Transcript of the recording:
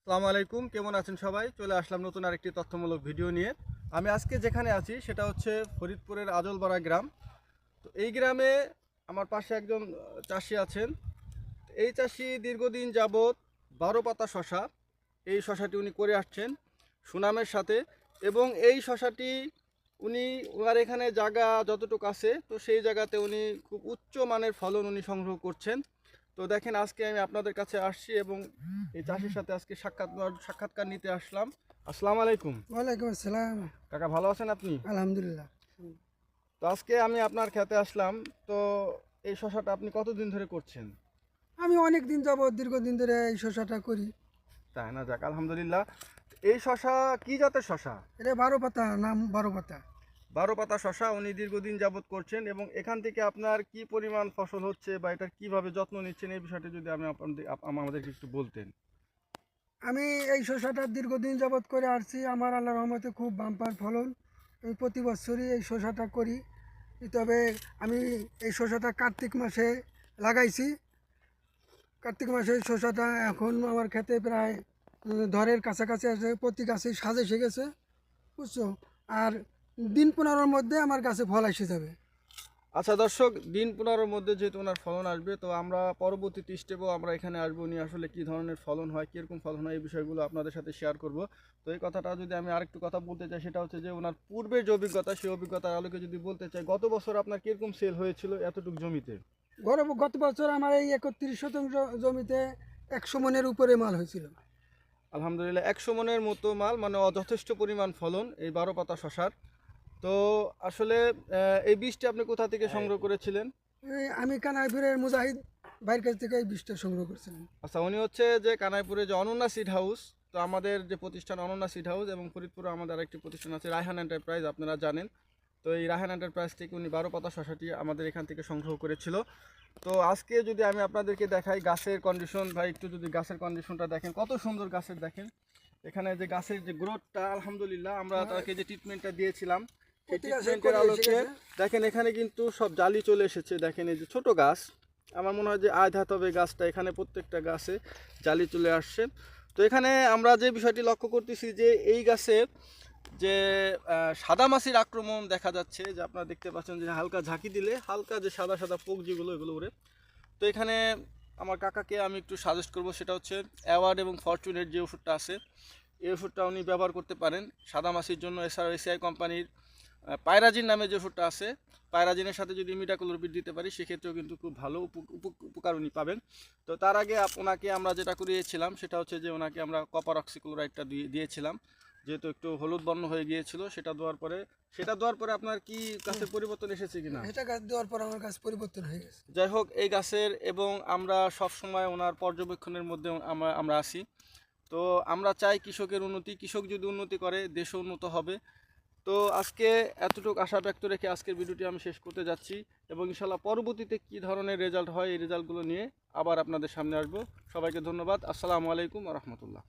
আসসালামু আলাইকুম, কেমন আছেন সবাই? চলে আসলাম নতুন আরেকটি তথ্যমূলক ভিডিও নিয়ে। আমি আজকে যেখানে আছি সেটা হচ্ছে ফরিদপুরের আজলপাড়া গ্রাম। তো এই গ্রামে আমার পাশে একজন চাষি আছেন। এই চাষি দীর্ঘদিন যাবৎ ১২ পাতা শশা, এই শশাটি উনি করে আসছেন সুনামের সাথে। এবং এই শশাটি উনি ওনার এখানে জায়গা যতটুকু আছে, তো সেই জায়গাতে উনি খুব উচ্চ মানের ফলন উনি সংগ্রহ করছেন। তো দেখেন, আজকে আমি আপনাদের কাছে আসছি এবং এই চাষির সাথে আজকে সাক্ষাৎকার নিতে আসলাম। আসসালামু আলাইকুম। ওয়ালাইকুম আসসালাম। কাকা, ভালো আছেন আপনি? আলহামদুলিল্লাহ। তো আজকে আমি আপনার খেতে আসলাম। তো এই শশাটা আপনি কতদিন ধরে করছেন? আমি অনেক দিন যাবৎ দীর্ঘদিন ধরে এই শসাটা করি। তাই না? যাক, আলহামদুলিল্লাহ। এই শশা কি জাতের শশা? এটা 12 পাতা, নাম 12 পাতা। 12 পাতা শশা উনি দীর্ঘদিন যাবৎ করছেন এবং এখান থেকে আপনার কি পরিমাণ ফসল হচ্ছে বা এটার কিভাবে যত্ন নিচ্ছেন, এই বিষয়টা যদি আমাদেরকে একটু বলতেন। আমি এই শসাটা দীর্ঘদিন যাবৎ করে আসছি। আমার আল্লাহর রহমতে খুব বাম্পার ফলন। আমি প্রতি বছরই এই শসাটা করি। তবে আমি এই শসাটা কার্তিক মাসে লাগাইছি। কার্তিক মাসে এই শসাটা এখন আমার খেতে প্রায় ধরের কাছাকাছি আছে, প্রতি গাছে সাজ এসে গেছে, বুঝছো। আর দিন 15-র মধ্যে আমার গাছে ফল এসে যাবে। আচ্ছা দর্শক, দিন 15-র মধ্যে যেহেতু ওনার ফলন আসবে, তো আমরা পরবর্তী স্টেপও আমরা এখানে আসবো, উনি আসলে কী ধরনের ফলন হয়, কীরকম ফলন হয়, এই বিষয়গুলো আপনাদের সাথে শেয়ার করব। তো এই কথাটা যদি আমি আরেকটু কথা বলতে চাই, সেটা হচ্ছে যে ওনার পূর্বের যে অভিজ্ঞতা, সেই অভিজ্ঞতার আলোকে যদি বলতে চাই, গত বছর আপনার কীরকম সেল হয়েছিল এতটুকু জমিতে? গত বছর আমার এই 31 শতাংশ জমিতে 100 মনের উপরে মাল হয়েছিল। আলহামদুলিল্লাহ, 100 মনের মতো মাল, মানে যথেষ্ট পরিমাণ ফলন এই 12 পাতা শশার। তো আসলে এই বীজটি আপনি কোথা থেকে সংগ্রহ করেছিলেন? আমি কানাইপুরের মুজাহিদ ভাইয়ের কাছ থেকে এই বীজটা সংগ্রহ করছিলাম। আচ্ছা, উনি হচ্ছে যে কানাইপুরে যে অনন্যা সিড হাউস, তো আমাদের যে প্রতিষ্ঠান অনন্যা সিড হাউস, এবং ফরিদপুরে আমাদের আরেকটি প্রতিষ্ঠান আছে রায়হান এন্টারপ্রাইজ, আপনারা জানেন। তো এই রায়হান এন্টারপ্রাইজ থেকে উনি 12 পাতা শশাটি আমাদের এখান থেকে সংগ্রহ করেছিল। তো আজকে যদি আমি আপনাদেরকে দেখাই গাছের কন্ডিশন, ভাই একটু যদি গাছের কন্ডিশনটা দেখেন, কত সুন্দর গাছের, দেখেন এখানে যে গাছের যে গ্রোথটা, আলহামদুলিল্লাহ। আমরা তাকে যে ট্রিটমেন্টটা দিয়েছিলাম, সেই ট্রিটমেন্টের আলোকে দেখেন এখানে কিন্তু সব জালি চলে এসেছে। দেখেন এই যে ছোট গাছ, আমার মনে হয় যে আধা তবে গাছটা, এখানে প্রত্যেকটা গাছে জালি চলে আসছে। তো এখানে আমরা যে বিষয়টি লক্ষ্য করতেছি যে এই গাছে যে সাদামাছির আক্রমণ দেখা যাচ্ছে, যে আপনারা দেখতে পাচ্ছেন যে হালকা ঝাঁকি দিলে হালকা যে সাদা সাদা পোক যেগুলো, এগুলো উড়ে। তো এখানে আমার কাকাকে আমি একটু সাজেস্ট করব, সেটা হচ্ছে অ্যাওয়ার্ড এবং ফরচুনের যে ওষুধটা আছে, এই ওষুধটা উনি ব্যবহার করতে পারেন সাদামাছির জন্য। এছাড়াও এসিআই কোম্পানির পায়রাজিন নামে যে ওষুধটা আছে, পায়রাজিনের সাথে যদি ইমিডাক্লোপিড দিতে পারি, সেক্ষেত্রেও কিন্তু খুব ভালো উপকার উনি পাবেন। তো তার আগে ওনাকে আমরা যেটা করিয়েছিলাম, সেটা হচ্ছে যে ওনাকে আমরা কপার অক্সিক্লোরাইডটা দিয়েছিলাম, যেহেতু একটু হলুদ বর্ণ হয়ে গিয়েছিল। সেটা দেওয়ার পরে আপনার কি গাছের পরিবর্তন এসেছে কিনা? এটা গাছ দেওয়ার পর আমার গাছ পরিবর্তন হয়ে গেছে। যাই হোক, এই গাছের এবং আমরা সব সময় ওনার পর্যবেক্ষণের মধ্যে আমরা আছি। তো আমরা চাই কৃষকের উন্নতি, কৃষক যদি উন্নতি করে দেশও উন্নত হবে। তো আজকে এতটুকু আশা ব্যক্ত রেখে আজকের ভিডিওটি আমি শেষ করতে যাচ্ছি, এবং ইনশাল্লাহ পরবর্তীতে কী ধরনের রেজাল্ট হয়, এই রেজাল্টগুলো নিয়ে আবার আপনাদের সামনে আসবো। সবাইকে ধন্যবাদ। আসসালামু আলাইকুম ওয়া রাহমাতুল্লাহ।